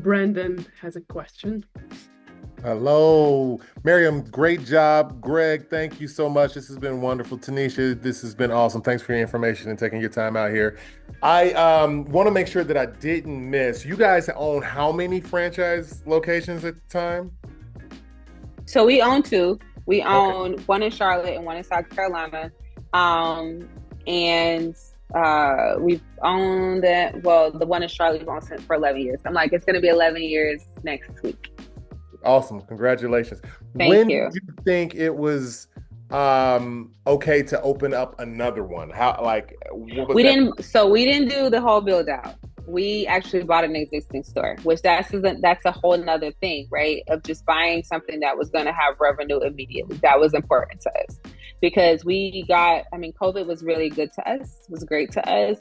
Brandon has a question. Hello, Miriam. Great job. Greg, thank you so much. This has been wonderful. Tanisha, this has been awesome. Thanks for your information and taking your time out here. I want to make sure that I didn't miss. You guys own how many franchise locations at the time? So we own two. We Okay. own one in Charlotte and one in South Carolina. And we've owned that. Well, the one in Charlotte we've owned since for 11 years. I'm like, it's going to be 11 years next week. Awesome. Congratulations. Thank When did you. you think it was okay to open up another one? How what was that? We didn't do the whole build out. We actually bought an existing store, which that's a whole nother thing, right? Of just buying something that was going to have revenue immediately. That was important to us because COVID was really good to us, was great to us,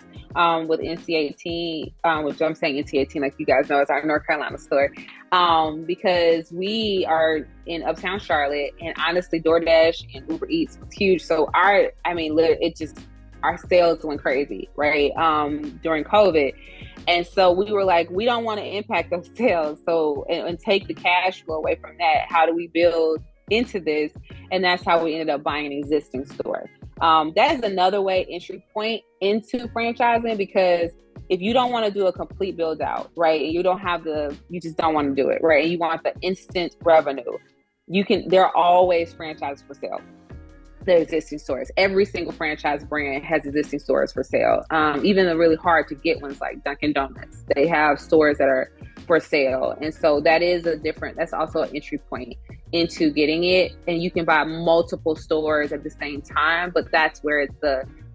with NC18, which I'm saying NC18, like you guys know, it's our North Carolina store, because we are in Uptown Charlotte, and honestly, DoorDash and Uber Eats was huge. So our sales went crazy, right? During COVID. And so we were like, we don't want to impact those sales. So, and take the cash flow away from that. How do we build into this? And that's how we ended up buying an existing store. That is another entry point into franchising, because if you don't want to do a complete build out, right? And you just don't want to do it, right? And you want the instant revenue, there are always franchises for sale. The existing stores. Every single franchise brand has existing stores for sale. Even the really hard to get ones like Dunkin' Donuts, they have stores that are for sale. And so that's also an entry point into getting it. And you can buy multiple stores at the same time, but that's where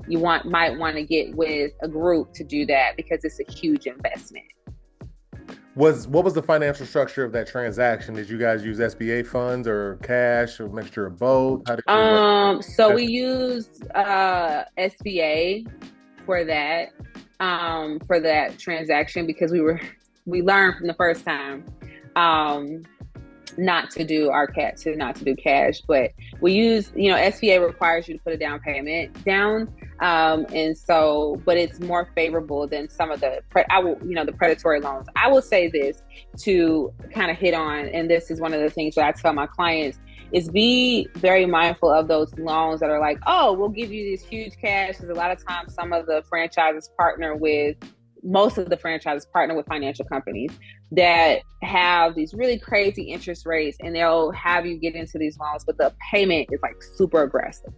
might want to get with a group to do that, because it's a huge investment. What was the financial structure of that transaction? Did you guys use SBA funds or cash or a mixture of both? How did you work? So we used SBA for that transaction, because we learned from the first time not to do cash, but we use, SBA requires you to put a down payment down. And so, but it's more favorable than some of the predatory loans. I will say this to kind of hit on, and this is one of the things that I tell my clients, is be very mindful of those loans that are like, oh, we'll give you this huge cash. Because a lot of times most of the franchises partner with financial companies that have these really crazy interest rates, and they'll have you get into these loans, but the payment is like super aggressive.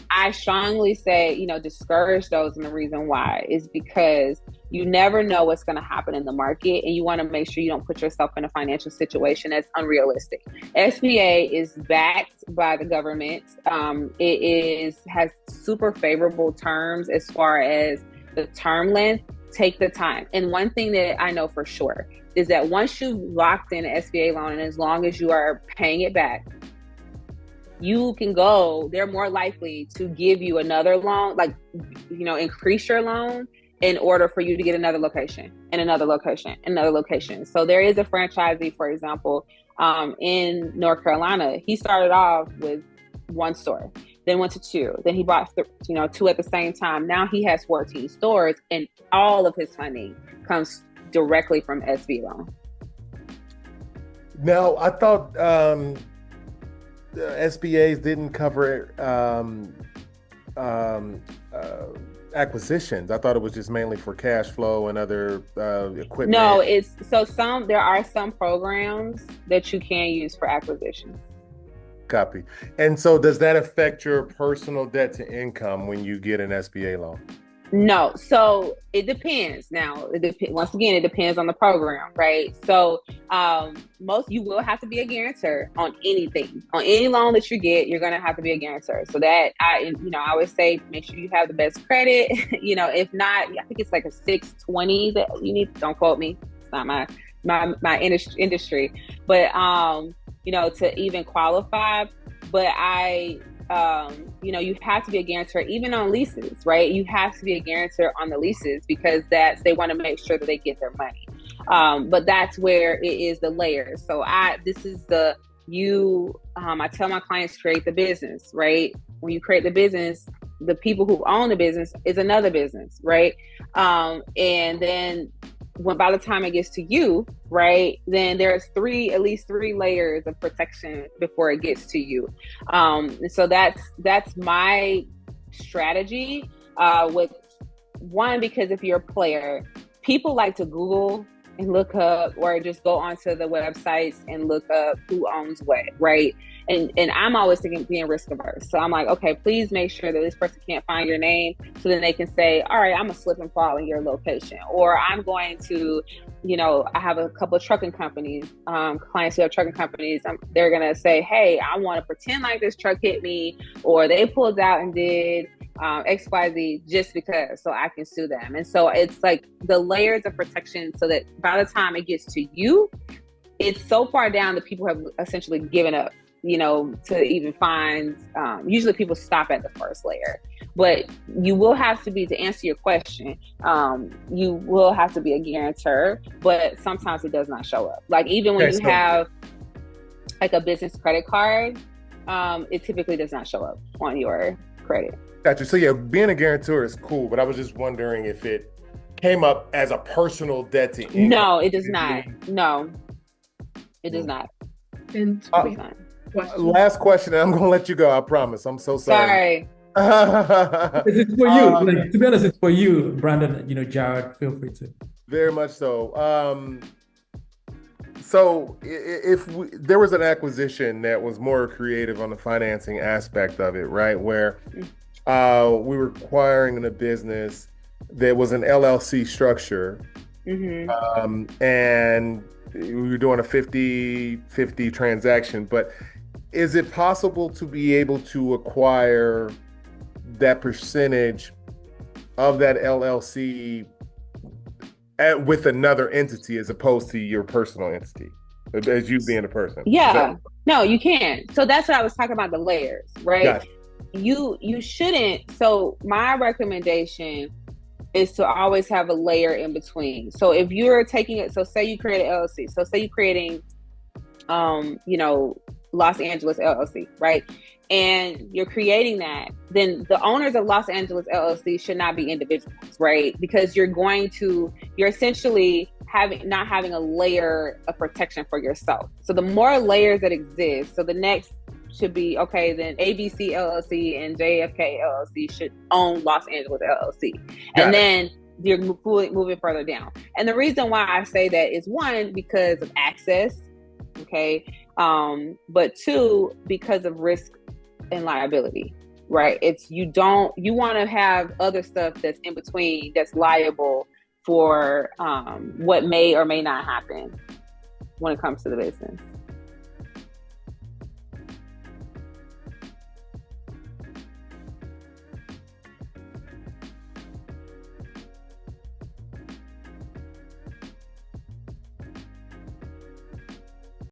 I strongly say, discourage those. And the reason why is because you never know what's going to happen in the market, and you want to make sure you don't put yourself in a financial situation that's unrealistic. SBA is backed by the government. Has super favorable terms as far as the term length. Take the time. And one thing that I know for sure is that once you've locked in an SBA loan, and as long as you are paying it back, they're more likely to give you another loan, increase your loan in order for you to get another location and another location, another location. So there is a franchisee, for example, in North Carolina. He started off with one store, then went to two, then he bought two at the same time. Now he has 14 stores, and all of his funding comes directly from SB loan. Now, I thought SBAs didn't cover acquisitions. I thought it was just mainly for cash flow and other equipment. No, there are some programs that you can use for acquisitions. Copy. And so does that affect your personal debt to income when you get an SBA loan? No. So it depends. Now, once again, it depends on the program, right? So you will have to be a guarantor on anything. On any loan that you get, you're going to have to be a guarantor. So that I always say, make sure you have the best credit. If not, I think it's like a 620 that you need. Don't quote me. It's not my industry, but to even qualify. But you have to be a guarantor even on leases, right? You have to be a guarantor on the leases, because they want to make sure that they get their money. But that's where it is the layers. So I tell my clients, create the business, right? When you create the business, the people who own the business is another business, right? And then by the time it gets to you, right, then there's at least three layers of protection before it gets to you. And so that's my strategy with one, because if you're a player, people like to Google and look up, or just go onto the websites and look up who owns what, right? And I'm always being risk averse. So I'm like, okay, please make sure that this person can't find your name, so then they can say, all right, I'm gonna slip and fall in your location. Or I'm going to, I have a couple of trucking companies, clients who have trucking companies. They're gonna say, hey, I want to pretend like this truck hit me, or they pulled out and did XYZ just because, so I can sue them. And so it's like the layers of protection, so that by the time it gets to you, it's so far down that people have essentially given up, to even find, usually people stop at the first layer. But you will have to to answer your question, you will have to be a guarantor, but sometimes it does not show up. Like even when you have like a business credit card, it typically does not show up on your credit. Gotcha. So yeah, being a guarantor is cool, but I was just wondering if it came up as a personal debt to income. No, it does not. No, it does not. And last question, and I'm going to let you go. I promise. I'm so sorry. It's for you. Like, to be honest, it's for you, Brandon. Jared, feel free to. Very much so. So if there was an acquisition that was more creative on the financing aspect of it, right, where we were acquiring a business that was an LLC structure, and we were doing a 50-50 transaction, but is it possible to be able to acquire that percentage of that LLC with another entity as opposed to your personal entity, as you being a person? Yeah, no, you can't. So that's what I was talking about, the layers, right? Gotcha. You shouldn't. So my recommendation is to always have a layer in between. So if you're taking it, so say you create an LLC, so say you're creating, Los Angeles LLC, right? And you're creating that, then the owners of Los Angeles LLC should not be individuals, right? Because you're essentially not having a layer of protection for yourself. So the more layers that exist, so the next should be, okay, then ABC LLC and JFK LLC should own Los Angeles LLC. And then you're moving further down. And the reason why I say that is, one, because of access, okay? But two, because of risk and liability, right? You want to have other stuff that's in between, that's liable for what may or may not happen when it comes to the business.